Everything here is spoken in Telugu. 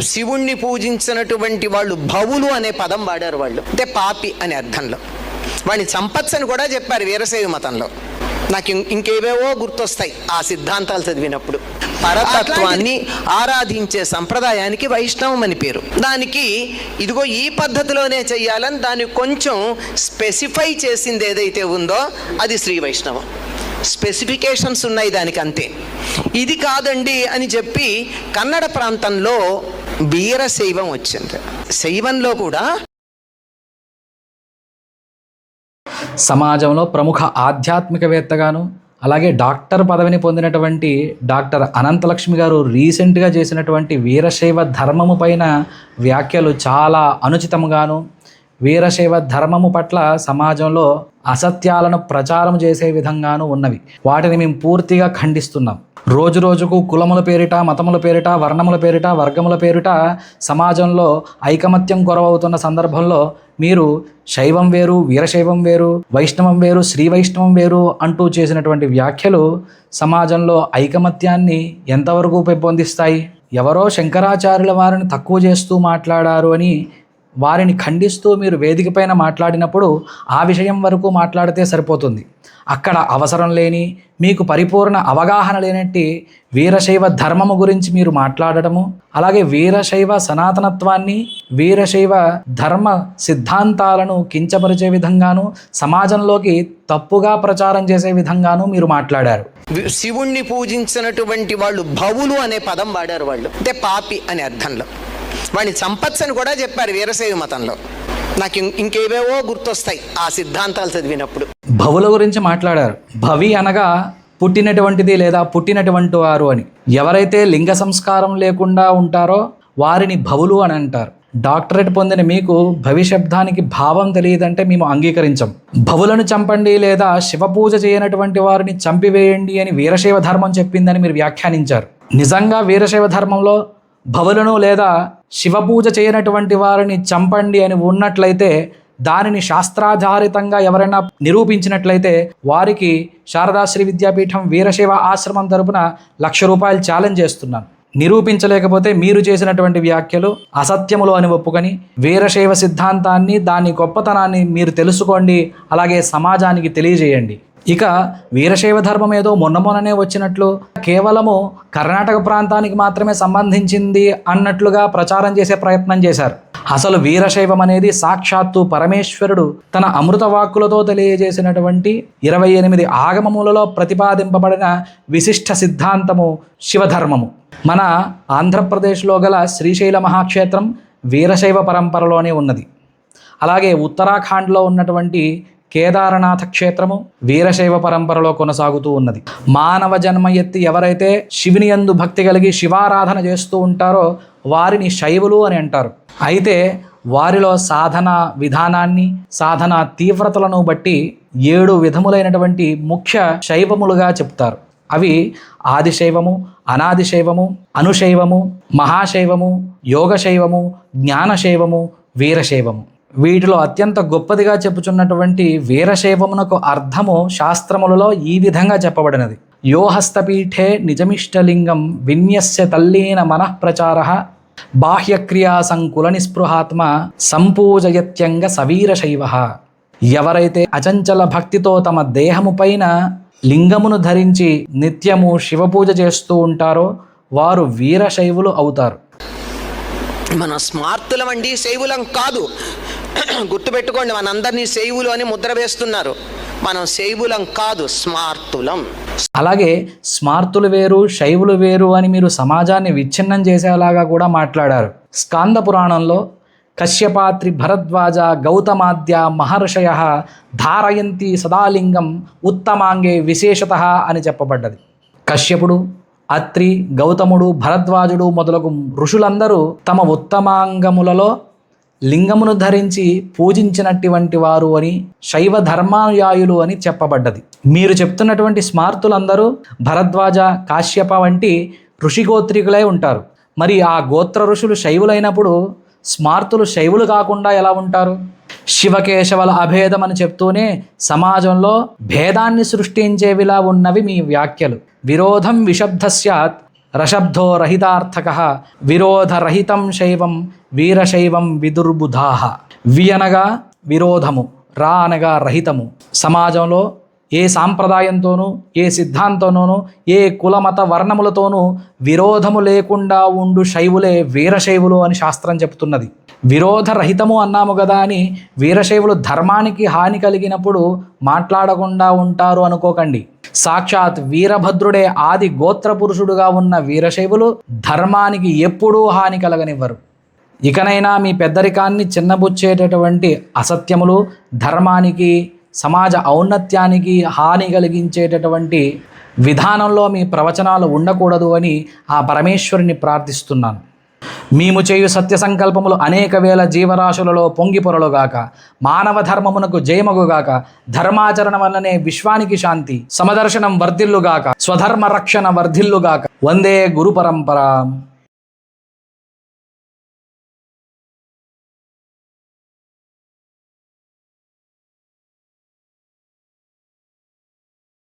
శివుణ్ణి పూజించినటువంటి వాళ్ళు భవులు అనే పదం వాడారు. వాళ్ళు అంటే పాపి అనే అర్థంలో. వాడిని చంపచ్చని కూడా చెప్పారు వీరశైవ మతంలో. నాకు ఇంకేవేవో గుర్తొస్తాయి ఆ సిద్ధాంతాలు చదివినప్పుడు. పరతత్వాన్ని ఆరాధించే సంప్రదాయానికి వైష్ణవం అని పేరు. దానికి ఇదిగో ఈ పద్ధతిలోనే చెయ్యాలని దాన్ని కొంచెం స్పెసిఫై చేసింది ఏదైతే ఉందో అది శ్రీ వైష్ణవం. స్పెసిఫికేషన్స్ ఉన్నాయి దానికి, అంతే. ఇది కాదండి అని చెప్పి కన్నడ ప్రాంతంలో వీరశైవం వచ్చింది. శైవంలో కూడా సమాజంలో ప్రముఖ ఆధ్యాత్మికవేత్తగాను అలాగే డాక్టర్ పదవిని పొందినటువంటి డాక్టర్ అనంతలక్ష్మి గారు రీసెంట్గా చేసినటువంటి వీరశైవ ధర్మము పైన వ్యాఖ్యలు చాలా అనుచితంగాను, వీరశైవ ధర్మము పట్ల సమాజంలో అసత్యాలను ప్రచారం చేసే విధంగాను ఉన్నవి. వాటిని మేము పూర్తిగా ఖండిస్తున్నాం. రోజు రోజుకు కులముల పేరిట, మతముల పేరిట, వర్ణముల పేరిట, వర్గముల పేరిట సమాజంలో ఐకమత్యం కొరవవుతున్న సందర్భంలో మీరు శైవం వేరు, వీరశైవం వేరు, వైష్ణవం వేరు, శ్రీ వైష్ణవం వేరు అంటూ చేసినటువంటి వ్యాఖ్యలు సమాజంలో ఐకమత్యాన్ని ఎంతవరకు పెంపొందిస్తాయి? ఎవరో శంకరాచార్యుల వారిని తక్కువ చేస్తూ మాట్లాడారు అని వారిని ఖండిస్తూ మీరు వేదిక పైన మాట్లాడినప్పుడు ఆ విషయం వరకు మాట్లాడితే సరిపోతుంది. అక్కడ అవసరం లేని, మీకు పరిపూర్ణ అవగాహన లేనట్టి వీరశైవ ధర్మము గురించి మీరు మాట్లాడటము, అలాగే వీరశైవ సనాతనత్వాన్ని, వీరశైవ ధర్మ సిద్ధాంతాలను కించపరిచే విధంగాను, సమాజంలోకి తప్పుగా ప్రచారం చేసే విధంగాను మీరు మాట్లాడారు. శివుణ్ణి పూజించినటువంటి వాళ్ళు భవులు అనే పదం వాడారు. వాళ్ళు అంటే పాపి అనే అర్థంలో. వాడిని చంపచ్చని కూడా చెప్పారు వీరశైవ మతంలో. నాకు ఇంకేవేవో గుర్తొస్తాయి ఆ సిద్ధాంతాలు చదివినప్పుడు. భవుల గురించి మాట్లాడారు. భవి అనగా పుట్టినటువంటిది లేదా పుట్టినటువంటి వారు అని. ఎవరైతే లింగ సంస్కారం లేకుండా ఉంటారో వారిని భవులు అని అంటారు. డాక్టరేట్ పొందిన మీకు భవి శబ్దానికి భావం తెలియదంటే మేము అంగీకరించం. భవులను చంపండి లేదా శివపూజ చేయనటువంటి వారిని చంపివేయండి అని వీరశైవ ధర్మం చెప్పిందని మీరు వ్యాఖ్యానించారు. నిజంగా వీరశైవ ధర్మంలో భవులను లేదా శివపూజ చేయనటువంటి వారిని చంపండి అని ఉన్నట్లయితే, దానిని శాస్త్రాధారితంగా ఎవరైనా నిరూపించినట్లయితే వారికి శారదా శ్రీ విద్యాపీఠం వీరశైవ ఆశ్రమం తరపున ₹1,00,000 ఛాలెంజ్ చేస్తున్నాను. నిరూపించలేకపోతే మీరు చేసినటువంటి వ్యాఖ్యలు అసత్యములు అని ఒప్పుకొని వీరశైవ సిద్ధాంతాన్ని, దాని గొప్పతనాన్ని మీరు తెలుసుకోండి, అలాగే సమాజానికి తెలియజేయండి. ఇక వీరశైవ ధర్మం ఏదో మొన్ననే వచ్చినట్లు, కేవలము కర్ణాటక ప్రాంతానికి మాత్రమే సంబంధించింది అన్నట్లుగా ప్రచారం చేసే ప్రయత్నం చేశారు. అసలు వీరశైవం అనేది సాక్షాత్తు పరమేశ్వరుడు తన అమృత వాక్కులతో తెలియజేసినటువంటి 28 ఆగమములలో ప్రతిపాదింపబడిన విశిష్ట సిద్ధాంతము శివధర్మము. మన ఆంధ్రప్రదేశ్లో గల శ్రీశైల మహాక్షేత్రం వీరశైవ పరంపరలోనే ఉన్నది. అలాగే ఉత్తరాఖండ్లో ఉన్నటువంటి కేదారనాథ క్షేత్రము వీరశైవ పరంపరలో కొనసాగుతూ ఉన్నది. మానవ జన్మ ఎత్తి ఎవరైతే శివుని యందు భక్తి కలిగి శివారాధన చేస్తూ ఉంటారో వారిని శైవులు అని అంటారు. అయితే వారిలో సాధన విధానాన్ని, సాధన తీవ్రతలను బట్టి 7 విధములైనటువంటి ముఖ్య శైవములుగా చెప్తారు. అవి ఆదిశైవము, అనాదిశైవము, అనుశైవము, మహాశైవము, యోగశైవము, జ్ఞానశైవము, వీరశైవము. వీటిలో అత్యంత గొప్పదిగా చెప్పుచున్నటువంటి వీరశైవమునకు అర్థము శాస్త్రములలో ఈ విధంగా చెప్పబడినది. యోహస్తపీఠే నిజమిష్టలింగం విన్యస్య తల్లీన మనఃప్రచారః బాహ్యక్రియా సంకుల నిస్పృహాత్మ సంపూజయత్యంగ సవీరశైవః. ఎవరైతే అచంచల భక్తితో తమ దేహము పైన లింగమును ధరించి నిత్యము శివపూజ చేస్తూ ఉంటారో వారు వీరశైవులు అవుతారు. మన స్మార్తులం అండి, శైవులం కాదు. గుర్తుపెట్టుకోండి, మనందరినీ శైవులు అని ముద్ర వేస్తున్నారు. మనం శైవులం కాదు, స్మార్తులం. అలాగే స్మార్తులు వేరు, శైవులు వేరు అని మీరు సమాజాన్ని విచ్ఛిన్నం చేసేలాగా కూడా మాట్లాడారు. స్కాంద పురాణంలో కశ్యపాత్రి భరద్వాజ గౌతమాద్య మహర్షయ ధారయంతి సదాలింగం ఉత్తమాంగే విశేషత అని చెప్పబడ్డది. కశ్యపుడు, అత్రి, గౌతముడు, భరద్వాజుడు మొదలగు ఋషులందరూ తమ ఉత్తమాంగములలో లింగమును ధరించి పూజించినటువంటి వారు అని, శైవ ధర్మానుయాయులు అని చెప్పబడ్డది. మీరు చెప్తున్నటువంటి స్మార్తులందరూ భరద్వాజ, కాశ్యప వంటి ఋషిగోత్రికులై ఉంటారు. మరి ఆ గోత్ర ఋషులు శైవులైనప్పుడు స్మార్తులు శైవులు కాకుండా ఎలా ఉంటారు? శివకేశవుల అభేదం అని చెప్తూనే సమాజంలో భేదాన్ని సృష్టించేవిలా ఉన్నవి మీ వ్యాఖ్యలు. విరోధం విశబ్ద స్యాత్ రషబ్ధో రహితార్థక విరోధరహితం శైవం వీరశైవం విదుర్బుధాః. వి అనగా విరోధము, రా అనగా రహితము. సమాజంలో ఏ సాంప్రదాయంతోనూ ఏ సిద్ధాంతంలోనూ ఏ కులమత వర్ణములతోనూ విరోధము లేకుండా ఉండు శైవులే వీరశైవులు అని శాస్త్రం చెప్తున్నది. విరోధరహితము అన్నాము కదా అని వీరశైవులు ధర్మానికి హాని కలిగినప్పుడు మాట్లాడకుండా ఉంటారు అనుకోకండి. సాక్షాత్ వీరభద్రుడే ఆది గోత్ర పురుషుడుగా ఉన్న వీరశైవులు ధర్మానికి ఎప్పుడూ హాని కలగనివ్వరు. ఇకనైనా మీ పెద్దరికాన్ని చిన్నబుచ్చేటటువంటి అసత్యములు, ధర్మానికి సమాజ ఔన్నత్యానికి హాని కలిగించేటటువంటి విధానంలో మీ ప్రవచనాలు ఉండకూడదు అని ఆ పరమేశ్వరుని ప్రార్థిస్తున్నాను. మేము చేయు సత్య సంకల్పములు అనేక వేల జీవరాశులలో పొంగిపొరలుగాక, మానవ ధర్మమునకు జయమగుగాక, ధర్మాచరణ వల్లనే విశ్వానికి శాంతి, సమదర్శనం వర్ధిల్లుగాక, స్వధర్మ రక్షణ వర్ధిల్లుగాక. వందే గురు పరంపర.